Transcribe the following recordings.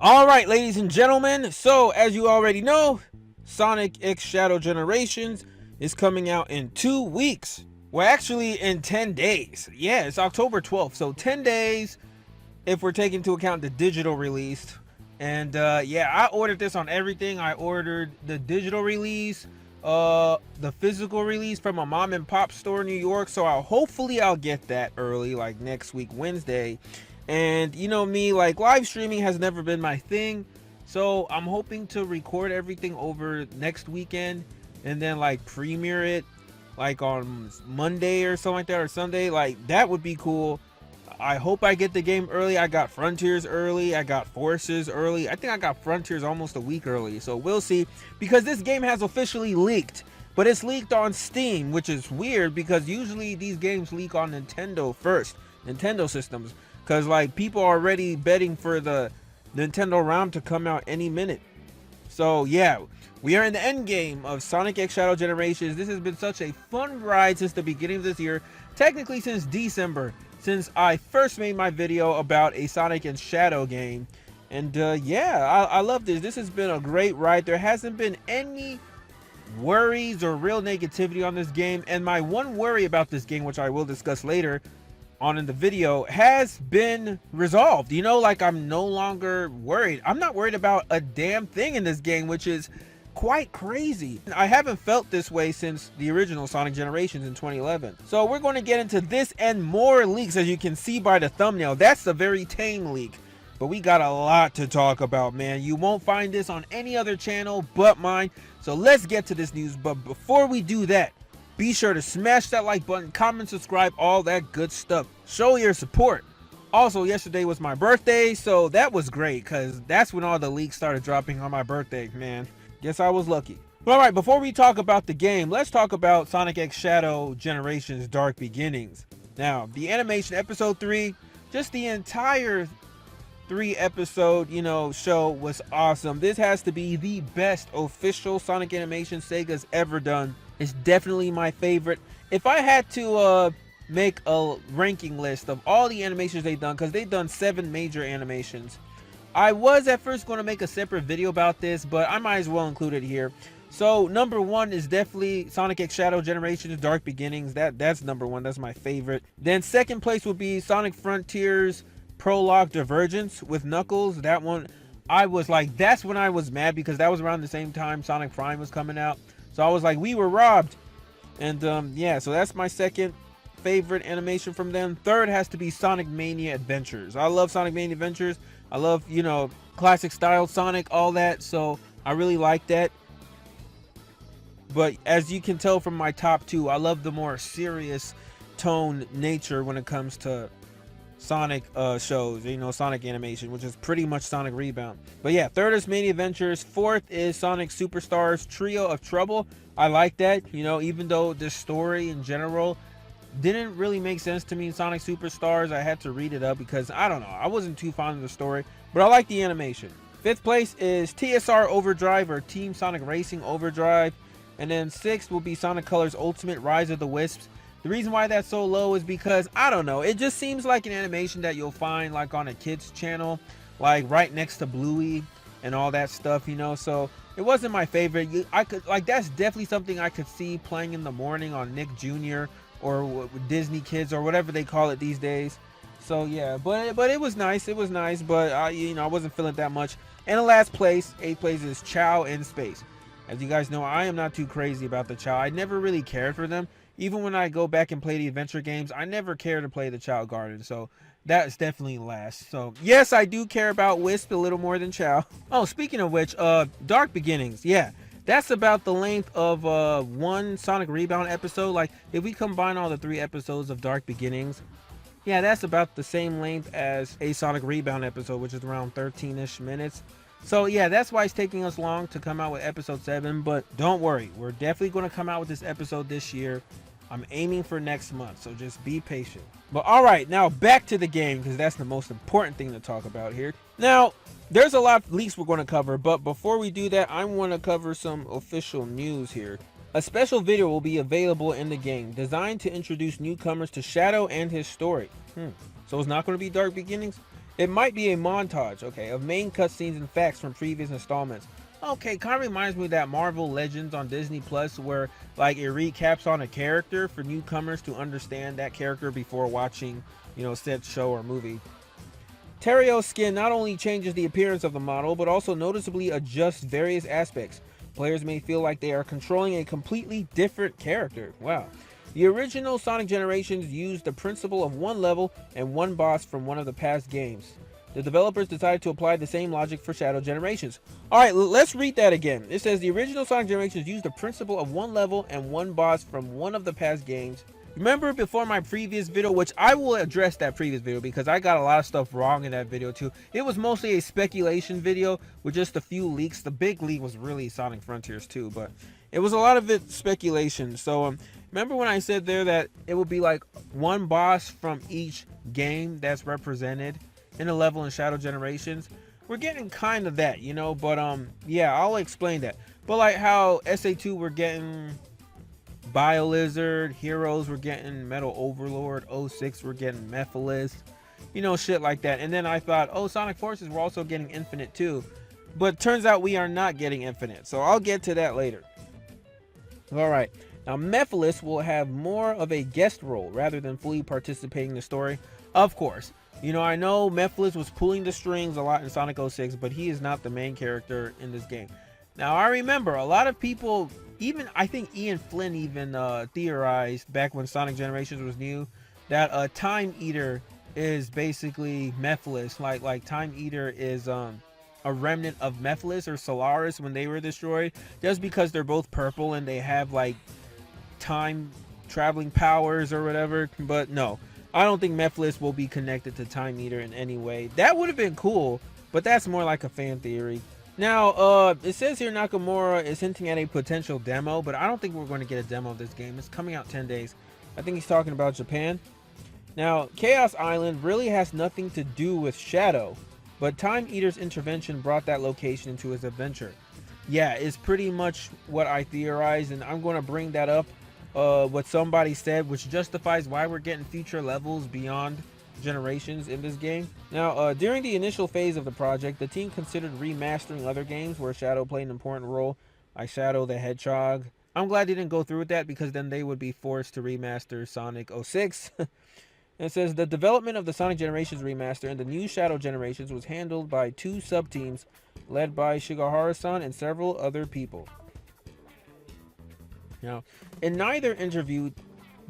All right, ladies and gentlemen, so as you already know, Sonic X Shadow Generations is coming out in 2 weeks. Well, actually in 10 days. Yeah, it's October 12th, so 10 days if we're taking into account the digital release. And yeah, I ordered this on everything. I ordered the digital release, the physical release from a mom and pop store in New York, so hopefully I'll get that early, like next week Wednesday. And you know me, like live streaming has never been my thing, so I'm hoping to record everything over next weekend and then like premiere it like on Monday or something like that, or Sunday. Like that would be cool. I hope I get the game early. I got Frontiers early. I got Forces early. I think I got Frontiers almost a week early. So we'll see, because this game has officially leaked. But it's leaked on Steam, which is weird because usually these games leak on Nintendo first. Nintendo systems. Because like people are already betting for the Nintendo round to come out any minute. So yeah, we are in the end game of Sonic X Shadow Generations. This has been such a fun ride since the beginning of this year. Technically since December, since I first made my video about a Sonic and Shadow game. And yeah, I love this. This has been a great ride. There hasn't been any worries or real negativity on this game. And my one worry about this game, which I will discuss later on in the video, has been resolved. You know, like I'm no longer worried. I'm not worried about a damn thing in this game, which is quite crazy. I haven't felt this way since the original Sonic Generations in 2011. So we're going to get into this and more leaks, as you can see by the thumbnail. That's a very tame leak, but we got a lot to talk about, man. You won't find this on any other channel but mine. So let's get to this news. But before we do that, be sure to smash that like button, comment, subscribe, all that good stuff. Show your support. Also, yesterday was my birthday, so that was great because that's when all the leaks started dropping on my birthday, man. Guess I was lucky. All right, before we talk about the game, let's talk about Sonic X Shadow Generations Dark Beginnings. Now, the animation episode 3, just the entire 3-episode, show was awesome. This has to be the best official Sonic animation Sega's ever done. It's definitely my favorite. If I had to make a ranking list of all the animations they've done, because they've done 7 major animations, I was at first going to make a separate video about this, but I might as well include it here. So number 1 is definitely Sonic X Shadow Generations Dark Beginnings. That's number 1. That's my favorite. Then second place would be Sonic Frontiers Prologue Divergence with Knuckles. That one, I was like, that's when I was mad, because that was around the same time Sonic Prime was coming out. So I was like, we were robbed. And yeah, so that's my second favorite animation from them. Third has to be Sonic Mania Adventures. I love Sonic Mania Adventures. I love, classic style Sonic, all that. So I really like that. But as you can tell from my top 2, I love the more serious tone nature when it comes to Sonic shows, Sonic animation, which is pretty much Sonic Rebound. But yeah, third is Mania Adventures. Fourth is Sonic Superstars Trio of Trouble. I like that, even though the story in general didn't really make sense to me in Sonic Superstars. I had to read it up because, I don't know, I wasn't too fond of the story, but I like the animation. Fifth place is TSR Overdrive, or Team Sonic Racing Overdrive. And then sixth will be Sonic Colors Ultimate Rise of the Wisps. The reason why that's so low is because, I don't know, it just seems like an animation that you'll find like on a kid's channel, like right next to Bluey and all that stuff, so it wasn't my favorite. That's definitely something I could see playing in the morning on Nick Jr. or Disney Kids or whatever they call it these days. So yeah, but it was nice. It was nice, but I wasn't feeling it that much. And the last place, 8th place, is Chow in Space. As you guys know, I am not too crazy about the Chow. I never really cared for them. Even when I go back and play the adventure games, I never care to play the Chow Garden. So that's definitely last. So yes, I do care about Wisp a little more than Chow. Oh, speaking of which, Dark Beginnings, yeah. That's about the length of one Sonic Rebound episode. Like, if we combine all the 3 episodes of Dark Beginnings, yeah, that's about the same length as a Sonic Rebound episode, which is around 13-ish minutes. So yeah, that's why it's taking us long to come out with episode 7. But don't worry, we're definitely going to come out with this episode this year. I'm aiming for next month, so just be patient. But alright, now back to the game, because that's the most important thing to talk about here. Now, there's a lot of leaks we're going to cover, but before we do that, I want to cover some official news here. A special video will be available in the game, designed to introduce newcomers to Shadow and his story. So it's not going to be Dark Beginnings? It might be a montage, okay, of main cutscenes and facts from previous installments. Okay, kind of reminds me of that Marvel Legends on Disney Plus, where like it recaps on a character for newcomers to understand that character before watching, said show or movie. Terrio's skin not only changes the appearance of the model, but also noticeably adjusts various aspects. Players may feel like they are controlling a completely different character. Wow. The original Sonic Generations used the principle of one level and one boss from one of the past games. The developers decided to apply the same logic for Shadow Generations. Alright, let's read that again. It says the original Sonic Generations used the principle of one level and one boss from one of the past games. Remember before my previous video, which I will address that previous video because I got a lot of stuff wrong in that video too. It was mostly a speculation video with just a few leaks. The big leak was really Sonic Frontiers 2, but it was a lot of it speculation. So remember when I said there that it would be like one boss from each game that's represented in a level in Shadow Generations? We're getting kind of that, but yeah, I'll explain that. But like how SA2 we're getting BioLizard, Heroes we're getting Metal Overlord, 06 we're getting Mephiles, shit like that. And then I thought, oh, Sonic Forces we're also getting Infinite too. But turns out we are not getting Infinite. So I'll get to that later. Alright, now Mephiles will have more of a guest role rather than fully participating in the story. Of course, I know Mephiles was pulling the strings a lot in Sonic 06, but he is not the main character in this game. Now I remember a lot of people, even I think Ian Flynn even theorized back when Sonic Generations was new, that Time Eater is basically Mephiles. Like Time Eater is a remnant of Mephiles or Solaris when they were destroyed, just because they're both purple and they have like time traveling powers or whatever. But no, I don't think Mephiles will be connected to Time Eater in any way. That would have been cool, but that's more like a fan theory. Now, it says here Nakamura is hinting at a potential demo, but I don't think we're going to get a demo of this game. It's coming out 10 days. I think he's talking about Japan. Now, Chaos Island really has nothing to do with Shadow, but Time Eater's intervention brought that location into his adventure. Yeah, it's pretty much what I theorized, and I'm going to bring that up, what somebody said, which justifies why we're getting future levels beyond Generations in this game. Now, during the initial phase of the project, the team considered remastering other games where Shadow played an important role, like Shadow the Hedgehog. I'm glad they didn't go through with that because then they would be forced to remaster Sonic 06. It says the development of the Sonic Generations remaster and the new Shadow Generations was handled by two sub-teams led by Shigehara-san and several other people. Now, in neither interview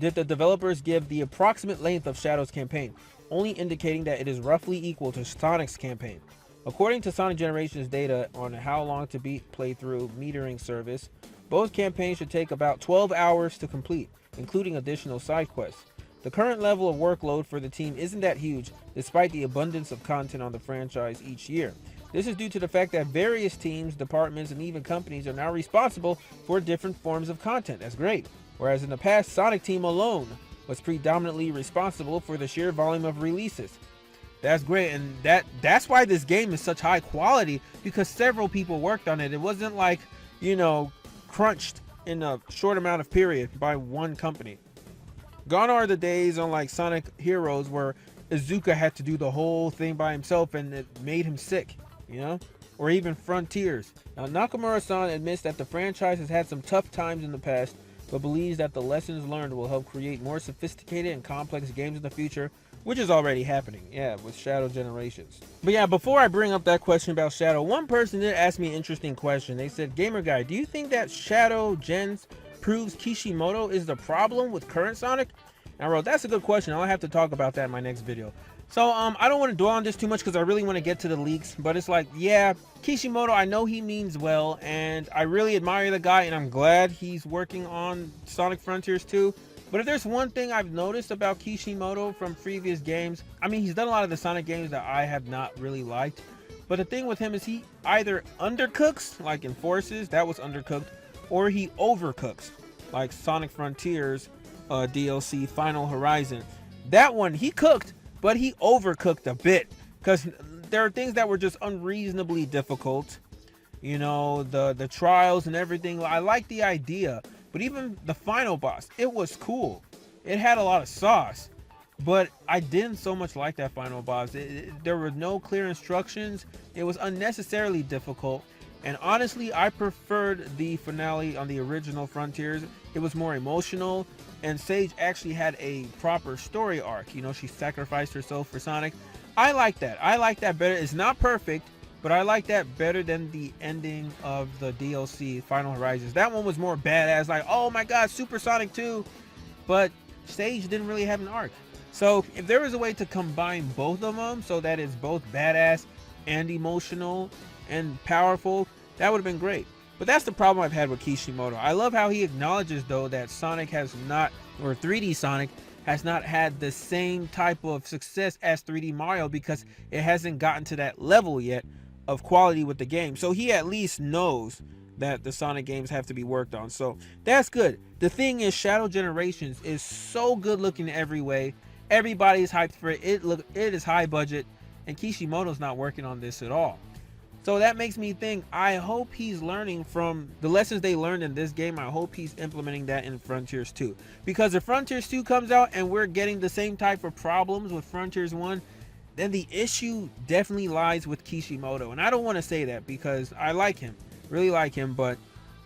did the developers give the approximate length of Shadow's campaign, only indicating that it is roughly equal to Sonic's campaign. According to Sonic Generations data on how long to beat playthrough metering service, both campaigns should take about 12 hours to complete, including additional side quests. The current level of workload for the team isn't that huge, despite the abundance of content on the franchise each year. This is due to the fact that various teams, departments, and even companies are now responsible for different forms of content. That's great. Whereas in the past, Sonic Team alone was predominantly responsible for the sheer volume of releases. That's great, and that's why this game is such high quality, because several people worked on it. It wasn't like, crunched in a short amount of period by one company. Gone are the days on like Sonic Heroes where Izuka had to do the whole thing by himself and it made him sick, or even Frontiers. Now, Nakamura-san admits that the franchise has had some tough times in the past, but believes that the lessons learned will help create more sophisticated and complex games in the future, which is already happening, with Shadow Generations. But yeah, before I bring up that question about Shadow, one person did ask me an interesting question. They said, Gamer Guy, do you think that Shadow Gens proves Kishimoto is the problem with current Sonic? And I wrote, that's a good question. I'll have to talk about that in my next video. So I don't want to dwell on this too much because I really want to get to the leaks, but it's like, yeah, Kishimoto, I know he means well, and I really admire the guy, and I'm glad he's working on Sonic Frontiers 2. But if there's one thing I've noticed about Kishimoto from previous games, I mean, he's done a lot of the Sonic games that I have not really liked. But the thing with him is he either undercooks, like in Forces, that was undercooked, or he overcooks, like Sonic Frontiers DLC Final Horizon. That one, he cooked, but he overcooked a bit. Because there are things that were just unreasonably difficult. The trials and everything. I like the idea. But even the final boss, it was cool. It had a lot of sauce. But I didn't so much like that final boss. There were no clear instructions. It was unnecessarily difficult. And honestly, I preferred the finale on the original Frontiers. It was more emotional, and Sage actually had a proper story arc. You know, she sacrificed herself for Sonic. I like that. I like that better. It's not perfect, but I like that better than the ending of the DLC Final Horizons. That one was more badass, like, oh my god, Super Sonic 2. But Sage didn't really have an arc. So if there was a way to combine both of them so that it's both badass and emotional and powerful, that would have been great. But that's the problem I've had with Kishimoto. I love how he acknowledges though that Sonic has not, or 3D Sonic has not had the same type of success as 3D Mario because it hasn't gotten to that level yet of quality with the game. So he at least knows that the Sonic games have to be worked on. So that's good. The thing is, Shadow Generations is so good looking in every way. Everybody's hyped for it. It is high budget, and Kishimoto's not working on this at all. So that makes me think, I hope he's learning from the lessons they learned in this game. I hope he's implementing that in Frontiers 2. Because if Frontiers 2 comes out and we're getting the same type of problems with Frontiers 1, then the issue definitely lies with Kishimoto. And I don't want to say that because I like him, really like him, but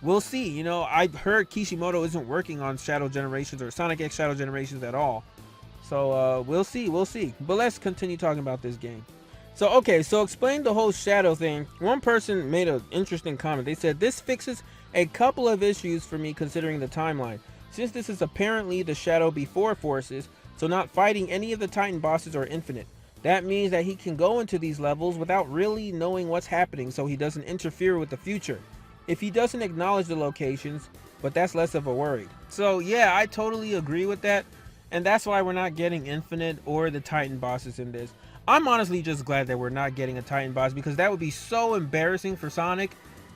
we'll see. You know, I've heard Kishimoto isn't working on Shadow Generations or Sonic X Shadow Generations at all. So we'll see. But let's continue talking about this game. So, okay, so explain the whole Shadow thing. One person made an interesting comment. They said, this fixes a couple of issues for me considering the timeline. Since this is apparently the Shadow before Forces, so not fighting any of the Titan bosses are infinite. That means that he can go into these levels without really knowing what's happening, so he doesn't interfere with the future. If he doesn't acknowledge the locations, but that's less of a worry. So yeah, I totally agree with that. And that's why we're not getting Infinite or the Titan bosses in this. I'm honestly just glad that we're not getting a Titan boss, because that would be so embarrassing for Sonic,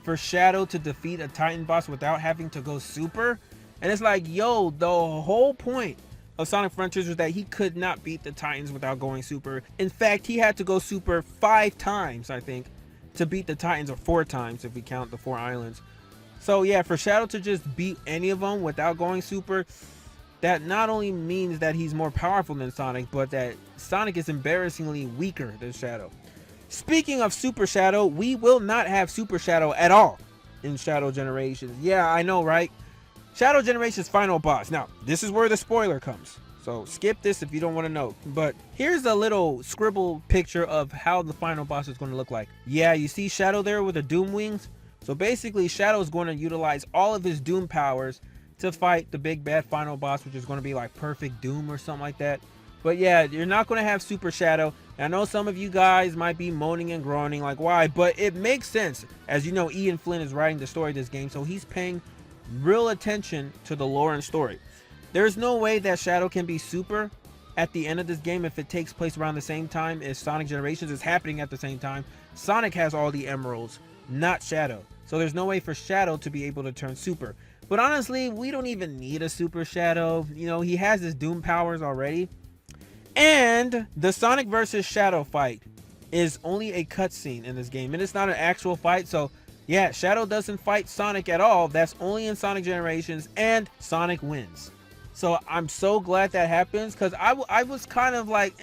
for Shadow to defeat a Titan boss without having to go super. And it's like, yo, the whole point of Sonic Frontiers was that he could not beat the Titans without going super. In fact, he had to go super 5 times, I think, to beat the Titans, or 4 times if we count the 4 islands. So yeah, for Shadow to just beat any of them without going super, that not only means that he's more powerful than Sonic, but that Sonic is embarrassingly weaker than Shadow. Speaking of Super Shadow, we will not have Super Shadow at all in Shadow Generations. Yeah, I know, right? Shadow Generations final boss. Now, this is where the spoiler comes, so skip this if you don't want to know. But here's a little scribble picture of how the final boss is going to look like. Yeah, you see Shadow there with the Doom wings? So basically, Shadow is going to utilize all of his Doom powers to fight the big bad final boss, which is going to be like Perfect Doom or something like that. But yeah, you're not going to have Super Shadow. I know some of you guys might be moaning and groaning like, why? But it makes sense. As you know, Ian Flynn is writing the story of this game, so he's paying real attention to the lore and story. There's no way that Shadow can be super at the end of this game if it takes place around the same time as Sonic Generations is happening at the same time. Sonic has all the emeralds, not Shadow. So there's no way for Shadow to be able to turn super. But honestly, we don't even need a Super Shadow. You know, he has his Doom powers already. And the Sonic versus Shadow fight is only a cutscene in this game. And it's not an actual fight. So yeah, Shadow doesn't fight Sonic at all. That's only in Sonic Generations. And Sonic wins. So I'm so glad that happens, because I was kind of like,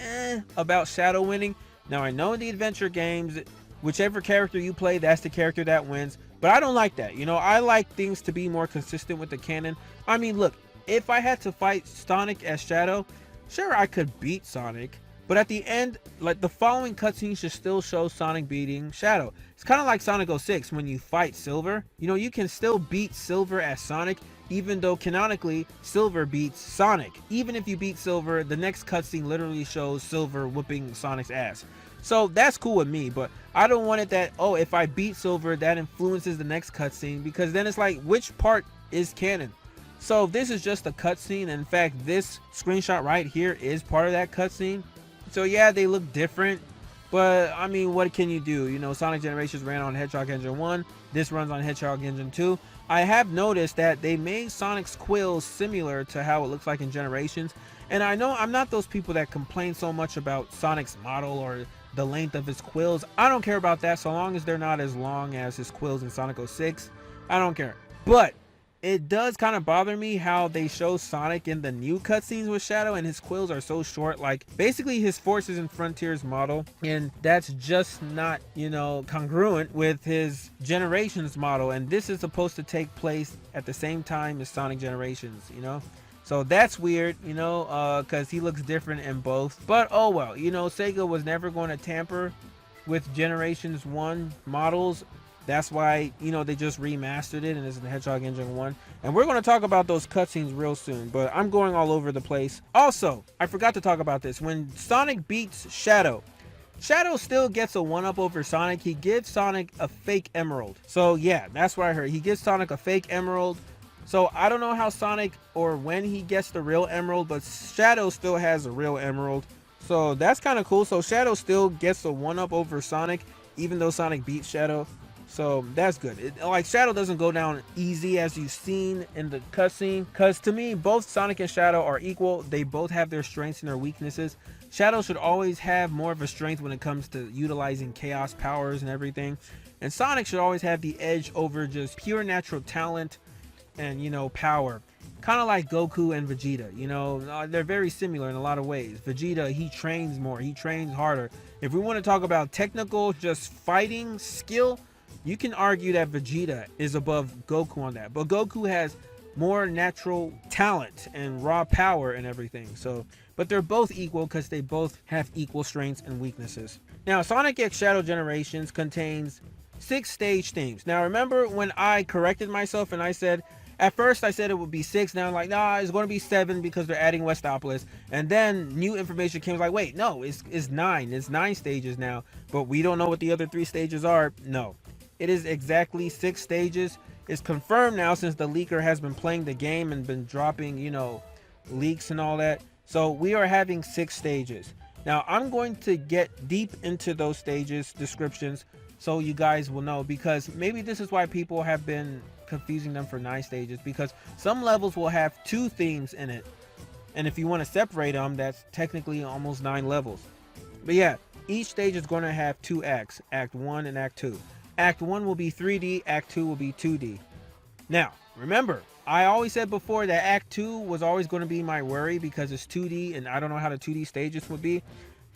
about Shadow winning. Now I know in the adventure games, whichever character you play, that's the character that wins. But I don't like that. You know, I like things to be more consistent with the canon. I mean, look, if I had to fight Sonic as Shadow, sure, I could beat Sonic. But at the end, like, the following cutscene should still show Sonic beating Shadow. It's kind of like Sonic 06 when you fight Silver. You know, you can still beat Silver as Sonic, even though canonically Silver beats Sonic. Even if you beat Silver, the next cutscene literally shows Silver whooping Sonic's ass. So that's cool with me, but I don't want it that, oh, if I beat Silver, that influences the next cutscene, because then it's like, which part is canon? So this is just a cutscene. In fact, this screenshot right here is part of that cutscene. So yeah, they look different, but I mean, what can you do? You know, Sonic Generations ran on Hedgehog Engine 1. This runs on Hedgehog Engine 2. I have noticed that they made Sonic's quills similar to how it looks like in Generations. And I know I'm not those people that complain so much about Sonic's model or the length of his quills. I don't care about that, so long as they're not as long as his quills in Sonic 06. I don't care. But it does kind of bother me how they show Sonic in the new cutscenes with Shadow, and his quills are so short. Like, basically his Forces and Frontiers model, and that's just not, you know, congruent with his Generations model. And this is supposed to take place at the same time as Sonic Generations, you know. So that's weird, you know, because he looks different in both. But oh well, you know, Sega was never going to tamper with Generations 1 models. That's why, you know, they just remastered it and it's the Hedgehog Engine 1. And we're going to talk about those cutscenes real soon, but I'm going all over the place. Also, I forgot to talk about this. When Sonic beats Shadow, Shadow still gets a 1-up over Sonic. He gives Sonic a fake emerald. So yeah, that's what I heard. He gives Sonic a fake emerald. So I don't know how Sonic or when he gets the real emerald, but Shadow still has a real emerald. So that's kind of cool. So Shadow still gets a 1-up over Sonic, even though Sonic beats Shadow. So that's good. Like, Shadow doesn't go down easy as you've seen in the cutscene, because to me both Sonic and Shadow are equal. They both have their strengths and their weaknesses. Shadow should always have more of a strength when it comes to utilizing chaos powers and everything, and Sonic should always have the edge over just pure natural talent and, you know, power. Kind of like Goku and Vegeta, you know, they're very similar in a lot of ways. Vegeta, he trains more, he trains harder. If we want to talk about technical, just fighting skill, you can argue that Vegeta is above Goku on that, but Goku has more natural talent and raw power and everything. So, but they're both equal because they both have equal strengths and weaknesses. Now, Sonic X Shadow Generations contains 6 stage themes. Now, remember when I corrected myself and I said, at first I said it would be 6. Now I'm like, nah, it's going to be 7 because they're adding Westopolis. And then new information came, like, wait, no, it's 9. It's 9 stages now, but we don't know what the other 3 stages are. No. It is exactly 6 stages. It's confirmed now since the leaker has been playing the game and been dropping, you know, leaks and all that. So we are having 6 stages. Now I'm going to get deep into those stages descriptions so you guys will know, because maybe this is why people have been confusing them for 9 stages, because some levels will have 2 themes in it. And if you want to separate them, that's technically almost 9 levels. But yeah, each stage is going to have 2 acts, Act 1 and Act 2. Act 1 will be 3D, Act 2 will be 2D. Now, remember, I always said before that Act 2 was always going to be my worry because it's 2D and I don't know how the 2D stages would be.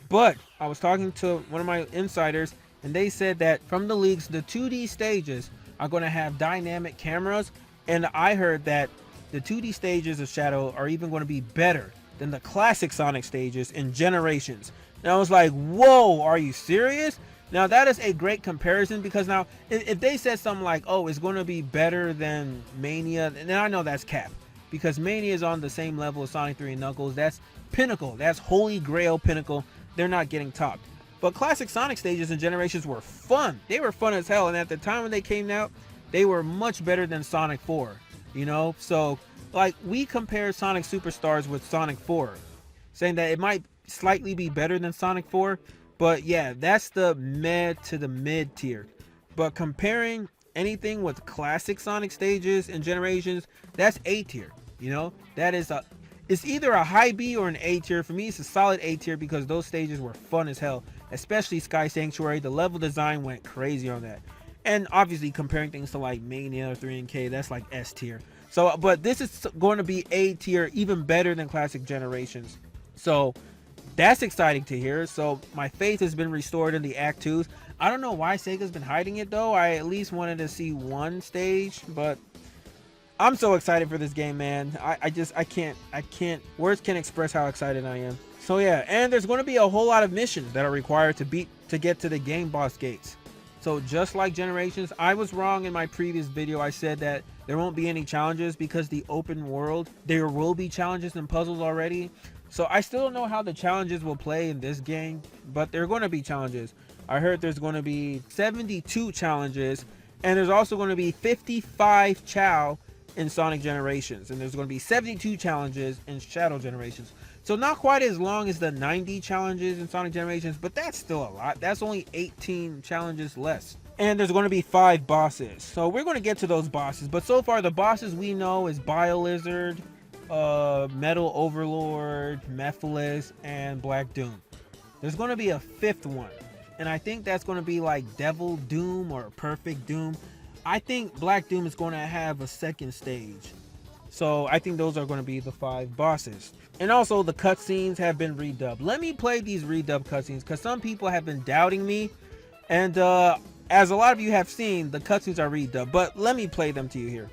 But I was talking to one of my insiders and they said that from the leaks, the 2D stages are going to have dynamic cameras. And I heard that the 2D stages of Shadow are even going to be better than the classic Sonic stages in Generations. And I was like, whoa, are you serious? Now that is a great comparison, because now if they said something like, oh, it's going to be better than Mania, then I know that's cap, because Mania is on the same level as Sonic 3 and Knuckles. That's pinnacle. That's holy grail pinnacle. They're not getting topped. But classic Sonic stages and Generations were fun. They were fun as hell. And at the time when they came out, they were much better than Sonic 4, you know? So like, we compare Sonic Superstars with Sonic 4, saying that it might slightly be better than Sonic 4. But yeah, that's the med to the mid tier. But comparing anything with classic Sonic stages and Generations, that's A tier. You know, that is it's either a high B or an A tier. For me, it's a solid A tier because those stages were fun as hell. Especially Sky Sanctuary. The level design went crazy on that. And obviously comparing things to like Mania or 3NK, that's like S tier. So, but this is going to be A tier, even better than classic Generations. So that's exciting to hear. So my faith has been restored in the Act 2s. I don't know why Sega's been hiding it though. I at least wanted to see one stage, but I'm so excited for this game, man. I can't, words can't express how excited I am. So yeah, and there's going to be a whole lot of missions that are required to get to the game boss gates. So just like Generations, I was wrong in my previous video. I said that there won't be any challenges because the open world, there will be challenges and puzzles already. So I still don't know how the challenges will play in this game, but there are going to be challenges. I heard there's going to be 72 challenges, and there's also going to be 55 Chow in Sonic Generations, and there's going to be 72 challenges in Shadow Generations. So not quite as long as the 90 challenges in Sonic Generations, but that's still a lot. That's only 18 challenges less. And there's going to be 5 bosses. So we're going to get to those bosses, but so far the bosses we know is BioLizard, Metal Overlord, Mephiles, and Black Doom. There's going to be a 5th one, and I think that's going to be like Devil Doom or Perfect Doom. I think Black Doom is going to have a second stage. So I think those are going to be the 5 bosses. And also the cutscenes have been redubbed. Let me play these redubbed cutscenes because some people have been doubting me. And as a lot of you have seen, the cutscenes are redubbed. But let me play them to you here.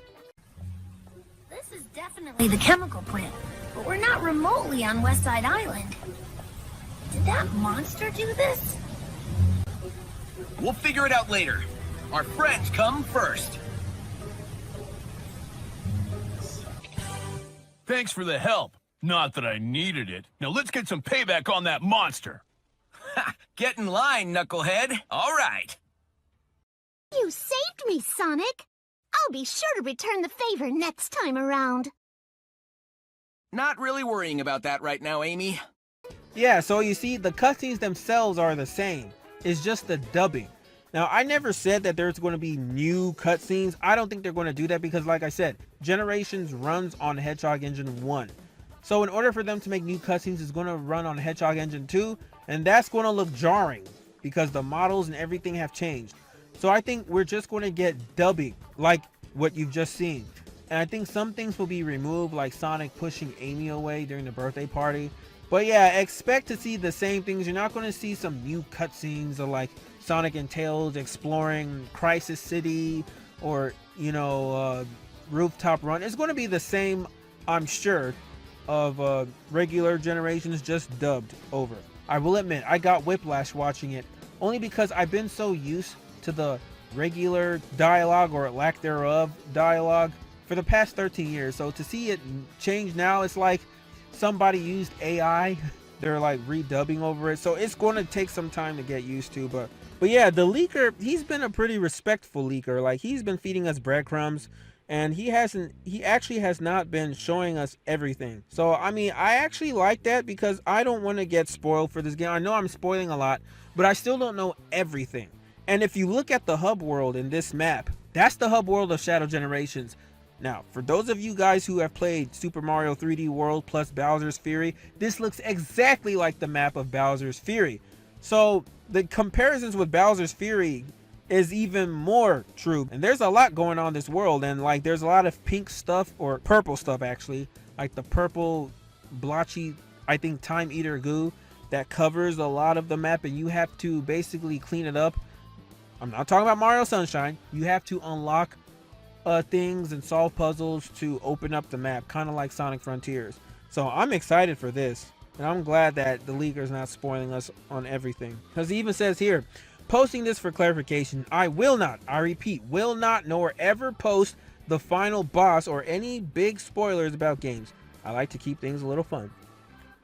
This is definitely the chemical plant, but we're not remotely on West Side Island. Did that monster do this? We'll figure it out later. Our friends come first. Thanks for the help. Not that I needed it. Now let's get some payback on that monster. Ha! Get in line, knucklehead. All right. You saved me, Sonic. I'll be sure to return the favor next time around. Not really worrying about that right now, Amy. Yeah, so you see, the cutscenes themselves are the same. It's just the dubbing. Now, I never said that there's going to be new cutscenes. I don't think they're going to do that because, like I said, Generations runs on Hedgehog Engine 1. So in order for them to make new cutscenes, it's going to run on Hedgehog Engine 2. And that's going to look jarring because the models and everything have changed. So I think we're just going to get dubbing like what you've just seen. And I think some things will be removed, like Sonic pushing Amy away during the birthday party. But yeah, expect to see the same things. You're not going to see some new cutscenes of like Sonic and Tails exploring Crisis City or, you know, Rooftop Run. It's going to be the same, I'm sure, of regular Generations, just dubbed over. I will admit, I got whiplash watching it only because I've been so used to the regular dialogue or lack thereof dialogue for the past 13 years. So to see it change now, it's like somebody used AI. They're like redubbing over it. So it's going to take some time to get used to. But yeah, the leaker, he's been a pretty respectful leaker. Like, he's been feeding us breadcrumbs. And he actually has not been showing us everything. So, I mean, I actually like that because I don't want to get spoiled for this game. I know I'm spoiling a lot, but I still don't know everything. And if you look at the hub world in this map, that's the hub world of Shadow Generations. Now, for those of you guys who have played Super Mario 3D World plus Bowser's Fury, this looks exactly like the map of Bowser's Fury. So, the comparisons with Bowser's Fury is even more true. And there's a lot going on in this world, and like there's a lot of pink stuff, or purple stuff actually, like the purple blotchy, I think, time eater goo that covers a lot of the map, and you have to basically clean it up. I'm not talking about Mario Sunshine. You have to unlock things and solve puzzles to open up the map, kind of like Sonic Frontiers. So I'm excited for this, and I'm glad that the leaker's not spoiling us on everything, because he even says here, posting this for clarification, I will not, I repeat, will not nor ever post the final boss or any big spoilers about games. I like to keep things a little fun.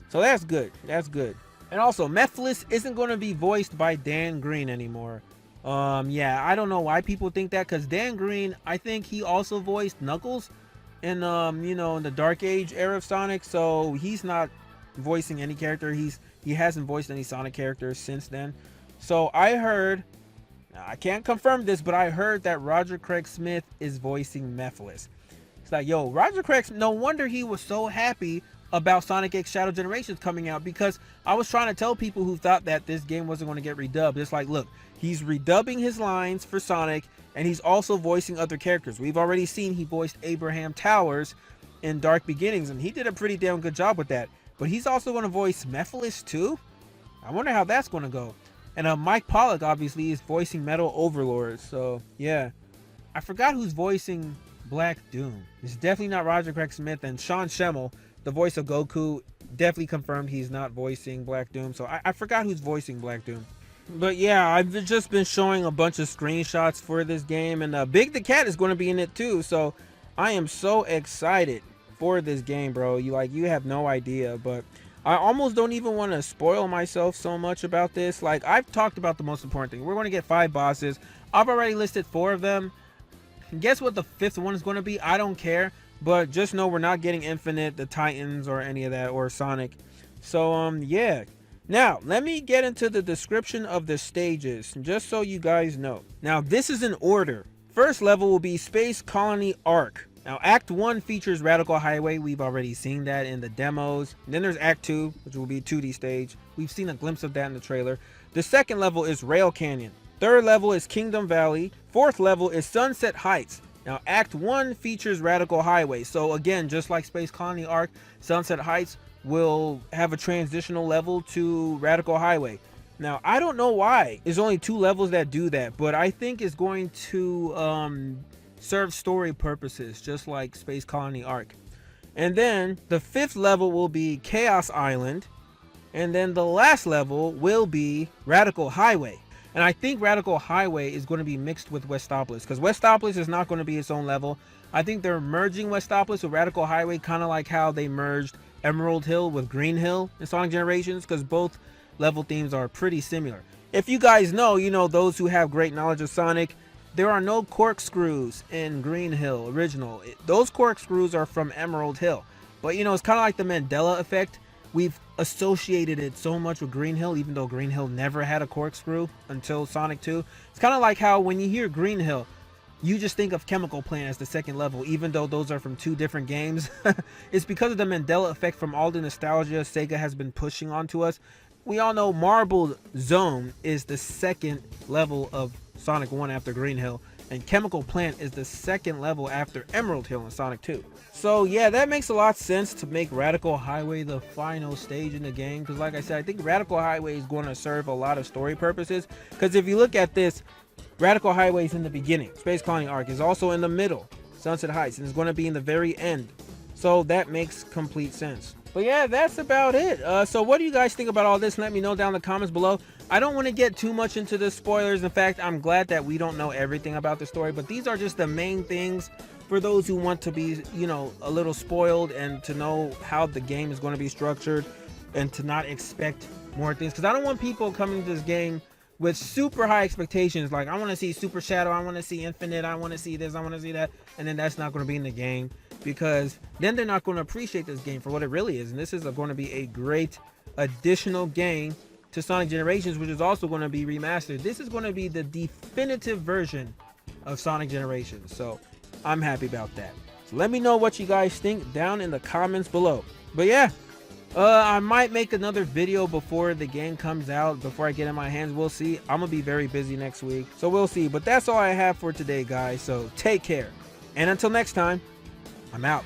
So that's good. That's good. And also, Mephiles isn't going to be voiced by Dan Green anymore. Yeah, I don't know why people think that, because Dan Green, I think he also voiced Knuckles in, you know, in the Dark Age era of Sonic. So he's not voicing any character. He hasn't voiced any Sonic characters since then. So I heard, I can't confirm this, but I heard that Roger Craig Smith is voicing Mephiles. It's like, yo, Roger Craig, no wonder he was so happy about Sonic X Shadow Generations coming out, because I was trying to tell people who thought that this game wasn't going to get redubbed. It's like, look, he's redubbing his lines for Sonic, and he's also voicing other characters. We've already seen he voiced Abraham Towers in Dark Beginnings, and he did a pretty damn good job with that. But he's also going to voice Mephiles too? I wonder how that's going to go. And Mike Pollock, obviously, is voicing Metal Overlord. So, yeah. I forgot who's voicing Black Doom. It's definitely not Roger Craig Smith. And Sean Schemmel, the voice of Goku, definitely confirmed he's not voicing Black Doom. So, I forgot who's voicing Black Doom. But, yeah, I've just been showing a bunch of screenshots for this game. And Big the Cat is going to be in it, too. So, I am so excited for this game, bro. You have no idea. But I almost don't even want to spoil myself so much about this. Like, I've talked about the most important thing. We're going to get 5 bosses. I've already listed 4 of them. Guess what the 5th one is going to be? I don't care. But just know we're not getting Infinite, the Titans, or any of that, or Sonic. So, yeah. Now, let me get into the description of the stages, just so you guys know. Now, this is in order. First level will be Space Colony Arc. Now, Act 1 features Radical Highway. We've already seen that in the demos. And then there's Act 2, which will be a 2D stage. We've seen a glimpse of that in the trailer. The second level is Rail Canyon. Third level is Kingdom Valley. 4th level is Sunset Heights. Now, Act 1 features Radical Highway. So again, just like Space Colony Arc, Sunset Heights will have a transitional level to Radical Highway. Now, I don't know why there's only 2 levels that do that, but I think it's going to serve story purposes, just like Space Colony Arc. And then the 5th level will be Chaos Island. And then the last level will be Radical Highway. And I think Radical Highway is going to be mixed with Westopolis, because Westopolis is not going to be its own level. I think they're merging Westopolis with Radical Highway, kind of like how they merged Emerald Hill with Green Hill in Sonic Generations, because both level themes are pretty similar. If you guys know, you know, those who have great knowledge of Sonic, there are no corkscrews in Green Hill original. Those corkscrews are from Emerald Hill. But, you know, it's kind of like the Mandela effect. We've associated it so much with Green Hill, even though Green Hill never had a corkscrew until Sonic 2. It's kind of like how when you hear Green Hill, you just think of Chemical Plant as the 2nd level, even though those are from 2 different games. It's because of the Mandela effect from all the nostalgia Sega has been pushing onto us. We all know Marble Zone is the 2nd level of Sonic 1 after Green Hill, and Chemical Plant is the 2nd level after Emerald Hill in Sonic 2. So yeah, that makes a lot of sense to make Radical Highway the final stage in the game, because like I said, I think Radical Highway is going to serve a lot of story purposes, because if you look at this, Radical Highway is in the beginning, Space Colony Arc is also in the middle, Sunset Heights, and it's going to be in the very end. So that makes complete sense. But yeah, that's about it. So what do you guys think about all this? Let me know down in the comments below. I don't want to get too much into the spoilers. In fact, I'm glad that we don't know everything about the story, but these are just the main things for those who want to be, you know, a little spoiled and to know how the game is going to be structured and to not expect more things. Because I don't want people coming to this game with super high expectations. Like, I want to see Super Shadow, I want to see Infinite, I want to see this, I want to see that. And then that's not going to be in the game, because then they're not going to appreciate this game for what it really is. And this is going to be a great additional game to Sonic Generations, which is also going to be remastered. This is going to be the definitive version of Sonic Generations. So I'm happy about that. So let me know what you guys think down in the comments below. But yeah, I might make another video before the game comes out, before I get in my hands. We'll see. I'm gonna be very busy next week, so we'll see. But that's all I have for today, guys. So take care, and until next time, I'm out.